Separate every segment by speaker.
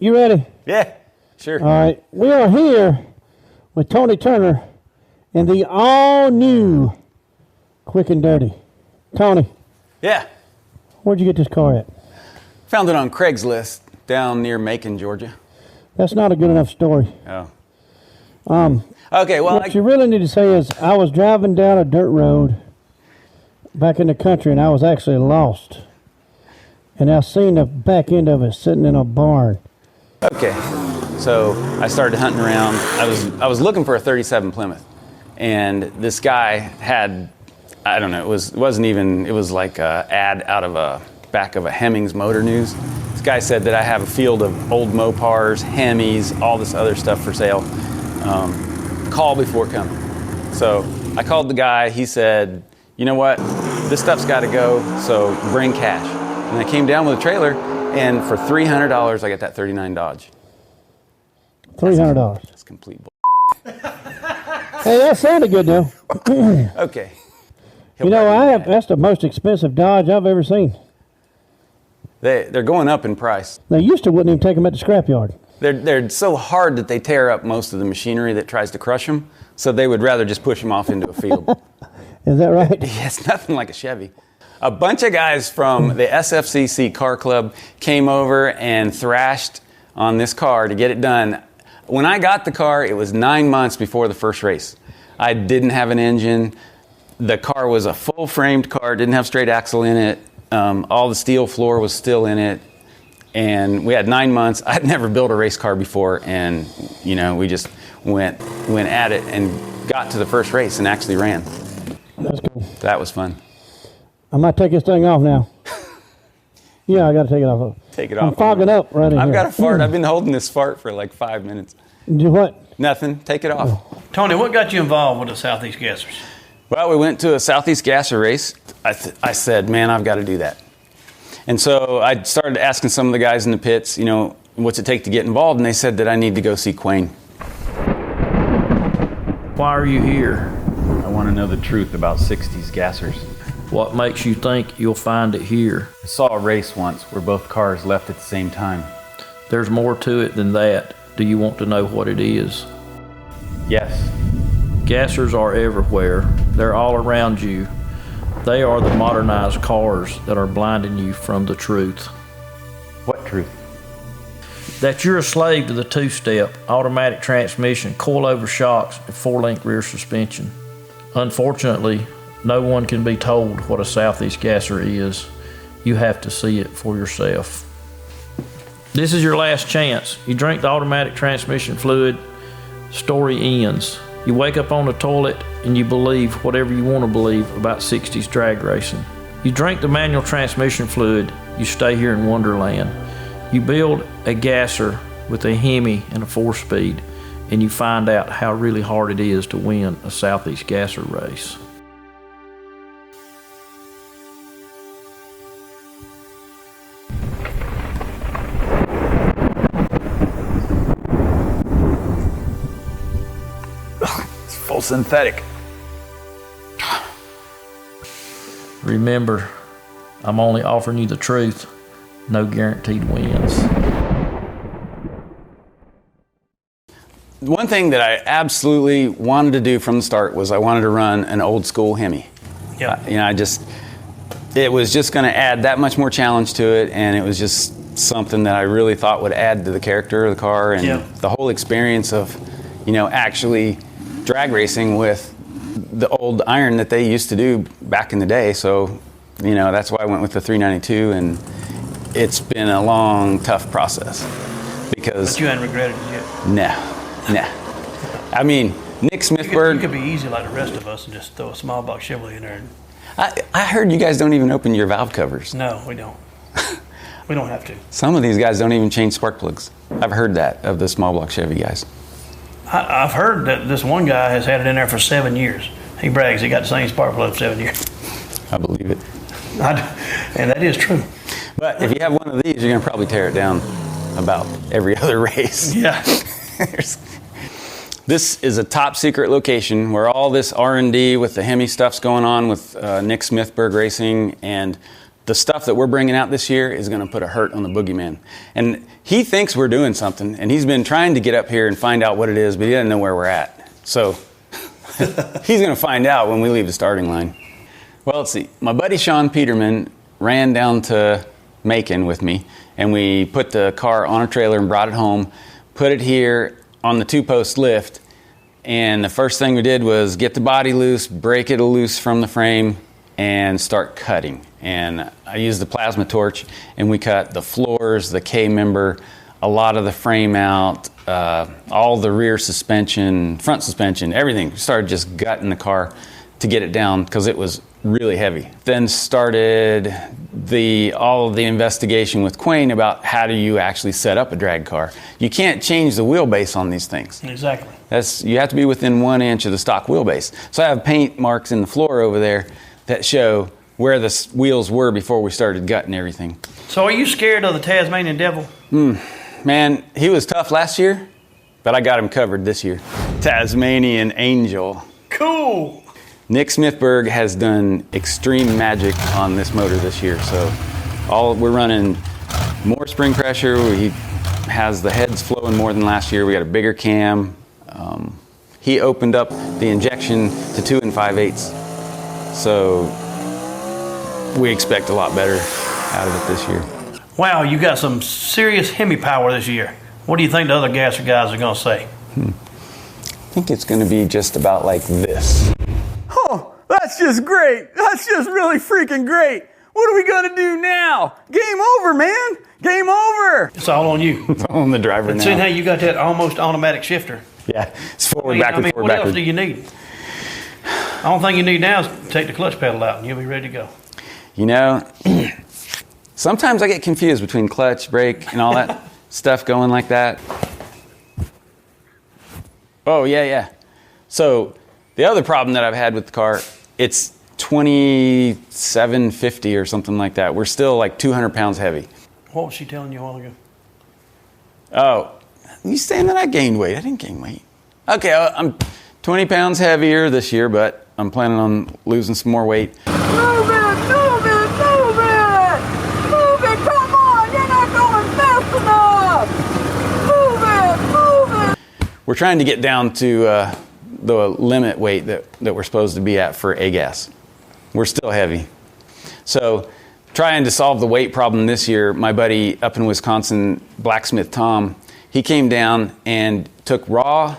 Speaker 1: you ready?
Speaker 2: Yeah, sure.
Speaker 1: All right. We are here with Tony Turner in the all-new Quick and Dirty. Tony.
Speaker 2: Yeah.
Speaker 1: Where'd you get this car at?
Speaker 2: Found it on Craigslist down near Macon, Georgia.
Speaker 1: That's not a good enough story.
Speaker 2: Oh.
Speaker 1: Okay, well, what you really need to say is I was driving down a dirt road back in the country, and I was actually lost. And I seen the back end of it sitting in a barn.
Speaker 2: Okay, so I started hunting around. I was looking for a 37 Plymouth, and this guy had, I don't know, it was like an ad out of a back of a Hemi's Motor News. This guy said that I have a field of old Mopars, Hemis, all this other stuff for sale. Call before coming. So I called the guy. He said, you know what, this stuff's got to go, so bring cash. And I came down with a trailer, and for $300, I got that 39 Dodge.
Speaker 1: $300.
Speaker 2: That's complete bull.
Speaker 1: Hey, that sounded good, though.
Speaker 2: Okay.
Speaker 1: You know, that's the most expensive Dodge I've ever seen.
Speaker 2: They're going up in price.
Speaker 1: They used to wouldn't even take them at the scrapyard.
Speaker 2: They're so hard that they tear up most of the machinery that tries to crush them, so they would rather just push them off into a field.
Speaker 1: Is that right?
Speaker 2: Yeah, it's nothing like a Chevy. A bunch of guys from the SFCC car club came over and thrashed on this car to get it done. When I got the car, it was 9 months before the first race. I didn't have an engine. The car was a full-framed car, didn't have straight axle in it. All the steel floor was still in it. And we had 9 months. I'd never built a race car before, and you know, we just went at it and got to the first race and actually ran.
Speaker 1: That's cool.
Speaker 2: That was fun.
Speaker 1: I might take this thing off now. Yeah, I got to take it off.
Speaker 2: Take it off.
Speaker 1: I'm fogging up right in here.
Speaker 2: I've got a fart. I've been holding this fart for like 5 minutes.
Speaker 1: Do what?
Speaker 2: Nothing. Take it off.
Speaker 3: Tony, what got you involved with the Southeast Gassers?
Speaker 2: Well, we went to a Southeast Gasser race. I said, man, I've got to do that. And so I started asking some of the guys in the pits, you know, what's it take to get involved? And they said that I need to go see Quayne.
Speaker 4: Why are you here?
Speaker 2: I want to know the truth about 60s gassers.
Speaker 4: What makes you think you'll find it here?
Speaker 2: I saw a race once where both cars left at the same time.
Speaker 4: There's more to it than that. Do you want to know what it is?
Speaker 2: Yes.
Speaker 4: Gassers are everywhere. They're all around you. They are the modernized cars that are blinding you from the truth.
Speaker 2: What truth?
Speaker 4: That you're a slave to the two-step, automatic transmission, coilover shocks, and four-link rear suspension. Unfortunately, no one can be told what a Southeast Gasser is. You have to see it for yourself. This is your last chance. You drink the automatic transmission fluid, story ends. You wake up on the toilet and you believe whatever you want to believe about 60s drag racing. You drink the manual transmission fluid, you stay here in Wonderland. You build a gasser with a Hemi and a 4-speed, and you find out how really hard it is to win a Southeast Gasser race.
Speaker 2: It's full synthetic.
Speaker 4: Remember, I'm only offering you the truth, no guaranteed wins.
Speaker 2: One thing that I absolutely wanted to do from the start was I wanted to run an old school Hemi.
Speaker 3: Yeah.
Speaker 2: You know, it was just going to add that much more challenge to it, and it was just something that I really thought would add to the character of the car and the whole experience of, you know, actually drag racing with the old iron that they used to do back in the day. So, you know, that's why I went with the 392, and it's been a long, tough process. Because
Speaker 3: But you hadn't regretted it yet?
Speaker 2: No. I mean, Nick Smithburg.
Speaker 3: You could be easy like the rest of us and just throw a small box Chevrolet in there.
Speaker 2: I heard you guys don't even open your valve covers.
Speaker 3: No, we don't. We don't have to.
Speaker 2: Some of these guys don't even change spark plugs. I've heard that of the small block Chevy guys.
Speaker 3: I've heard that this one guy has had it in there for 7 years. He brags he got the same spark plug for 7 years.
Speaker 2: I believe it.
Speaker 3: And that is true.
Speaker 2: But if you have one of these, you're going to probably tear it down about every other race.
Speaker 3: Yeah.
Speaker 2: This is a top secret location where all this R&D with the Hemi stuff's going on with Nick Smithburg Racing, and the stuff that we're bringing out this year is going to put a hurt on the boogeyman. And he thinks we're doing something, and he's been trying to get up here and find out what it is, but he doesn't know where we're at. So he's going to find out when we leave the starting line. Well, let's see. My buddy Sean Peterman ran down to Macon with me, and we put the car on a trailer and brought it home, put it here on the 2-post lift, and the first thing we did was get the body loose, break it loose from the frame, and start cutting. And I used the plasma torch, and we cut the floors, the K-member, a lot of the frame out, all the rear suspension, front suspension, everything. We started just gutting the car to get it down because it was really heavy. Then started all of the investigation with Quayne about how do you actually set up a drag car. You can't change the wheelbase on these things.
Speaker 3: Exactly.
Speaker 2: You have to be within 1 inch of the stock wheelbase. So I have paint marks in the floor over there that show where the wheels were before we started gutting everything.
Speaker 3: So are you scared of the Tasmanian devil?
Speaker 2: Man, he was tough last year, but I got him covered this year. Tasmanian Angel.
Speaker 3: Cool.
Speaker 2: Nick Smithberg has done extreme magic on this motor this year. So we're running more spring pressure. He has the heads flowing more than last year. We got a bigger cam. He opened up the injection to 2 5/8. So we expect a lot better out of it this year.
Speaker 3: Wow, you got some serious Hemi power this year. What do you think the other gasser guys are going to say?
Speaker 2: I think it's going to be just about like this.
Speaker 5: Oh, that's just great. That's just really freaking great. What are we going to do now? Game over, man. Game over.
Speaker 3: It's all on you.
Speaker 2: It's on the driver
Speaker 3: And
Speaker 2: now.
Speaker 3: seeing how you got that almost automatic shifter.
Speaker 2: Yeah, it's forward, backward, forward,
Speaker 3: what
Speaker 2: backward.
Speaker 3: else do you need? The only thing you need now is take the clutch pedal out and you'll be ready to go.
Speaker 2: You know, sometimes I get confused between clutch, brake, and all that stuff going like that. Oh, yeah. So the other problem that I've had with the car, it's 2750 or something like that. We're still like 200 pounds heavy.
Speaker 3: What was she telling you a while ago?
Speaker 2: Oh, you saying that I gained weight? I didn't gain weight. Okay, I'm 20 pounds heavier this year, but I'm planning on losing some more weight.
Speaker 5: Move it, move it, move it. Move it, come on. You're not going fast enough. Move it.
Speaker 2: We're trying to get down to the limit weight that we're supposed to be at for A-gas. We're still heavy. So trying to solve the weight problem this year, my buddy up in Wisconsin, Blacksmith Tom, he came down and took a raw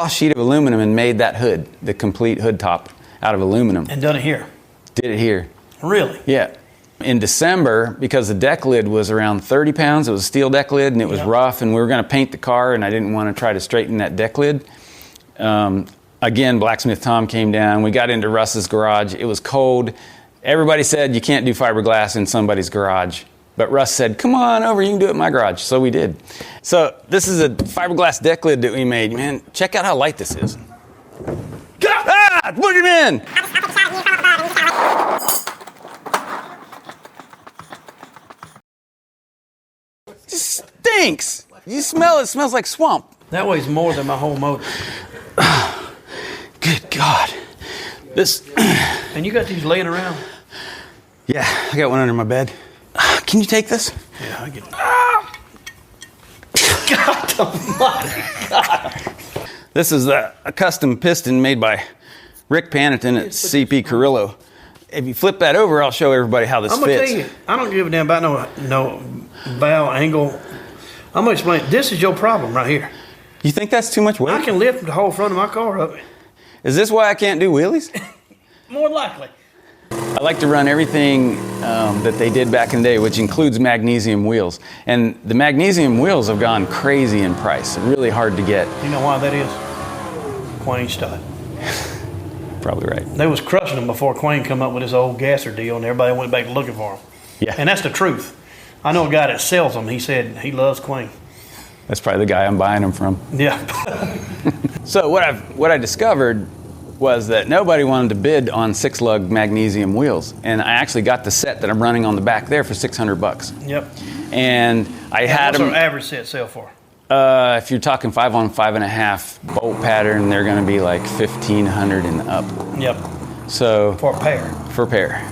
Speaker 2: sheet of aluminum and made that hood, the complete hood top out of aluminum.
Speaker 3: And done it here.
Speaker 2: Did it here.
Speaker 3: Really?
Speaker 2: Yeah. In December, because the deck lid was around 30 pounds, it was a steel deck lid and it was rough, and we were going to paint the car and I didn't want to try to straighten that deck lid. Again, Blacksmith Tom came down. We got into Russ's garage. It was cold. Everybody said you can't do fiberglass in somebody's garage. But Russ said, come on over, you can do it in my garage. So we did. So this is a fiberglass deck lid that we made. Man, check out how light this is. Boogeyman! It stinks. You smell it. It smells like swamp.
Speaker 3: That weighs more than my whole motor.
Speaker 2: Good God. This.
Speaker 3: And you got these laying around?
Speaker 2: Yeah, I got one under my bed. Can you take this?
Speaker 3: Yeah, I get it. God almighty. God.
Speaker 2: This is a custom piston made by Rick Paniton at CP Carrillo. If you flip that over, I'll show everybody how this
Speaker 3: I'm going to
Speaker 2: fits.
Speaker 3: tell you, I don't give a damn about no bow angle. I'm going to explain. This is your problem right here.
Speaker 2: You think that's too much weight?
Speaker 3: I can lift the whole front of my car up.
Speaker 2: Is this why I can't do wheelies?
Speaker 3: More likely.
Speaker 2: I like to run everything that they did back in the day, which includes magnesium wheels. And the magnesium wheels have gone crazy in price. Really hard to get.
Speaker 3: You know why that is? Quayne stud.
Speaker 2: Probably right.
Speaker 3: They was crushing them before Quayne come up with this old gasser deal, and everybody went back looking for them.
Speaker 2: Yeah.
Speaker 3: And that's the truth. I know a guy that sells them. He said he loves Quayne.
Speaker 2: That's probably the guy I'm buying them from.
Speaker 3: Yeah.
Speaker 2: So what I discovered was that nobody wanted to bid on 6-lug magnesium wheels, and I actually got the set that I'm running on the back there for $600.
Speaker 3: Yep.
Speaker 2: And I had
Speaker 3: What's
Speaker 2: them.
Speaker 3: our average set sell for?
Speaker 2: If you're talking 5 on 5.5 bolt pattern, they're going to be like $1,500 and up.
Speaker 3: Yep.
Speaker 2: So
Speaker 3: For a pair.
Speaker 2: for a pair.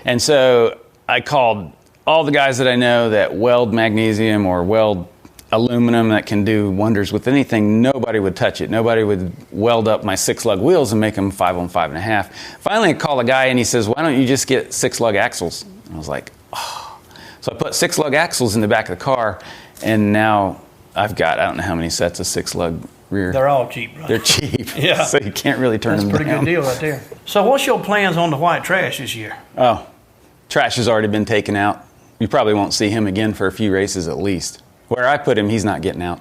Speaker 2: And so I called all the guys that I know that weld magnesium or weld aluminum that can do wonders with anything. Nobody would touch it. Nobody would weld up my 6-lug wheels and make them 5 on 5.5. Finally, I call a guy and he says, why don't you just get 6-lug axles? And I was like, oh. So I put 6-lug axles in the back of the car, and now I've got, I don't know how many sets of 6-lug rear.
Speaker 3: They're all cheap, right?
Speaker 2: They're cheap.
Speaker 3: Yeah.
Speaker 2: So you can't really turn them down.
Speaker 3: That's a pretty good deal right there. So what's your plans on the white trash this year?
Speaker 2: Oh, trash has already been taken out. You probably won't see him again for a few races at least. Where I put him, he's not getting out.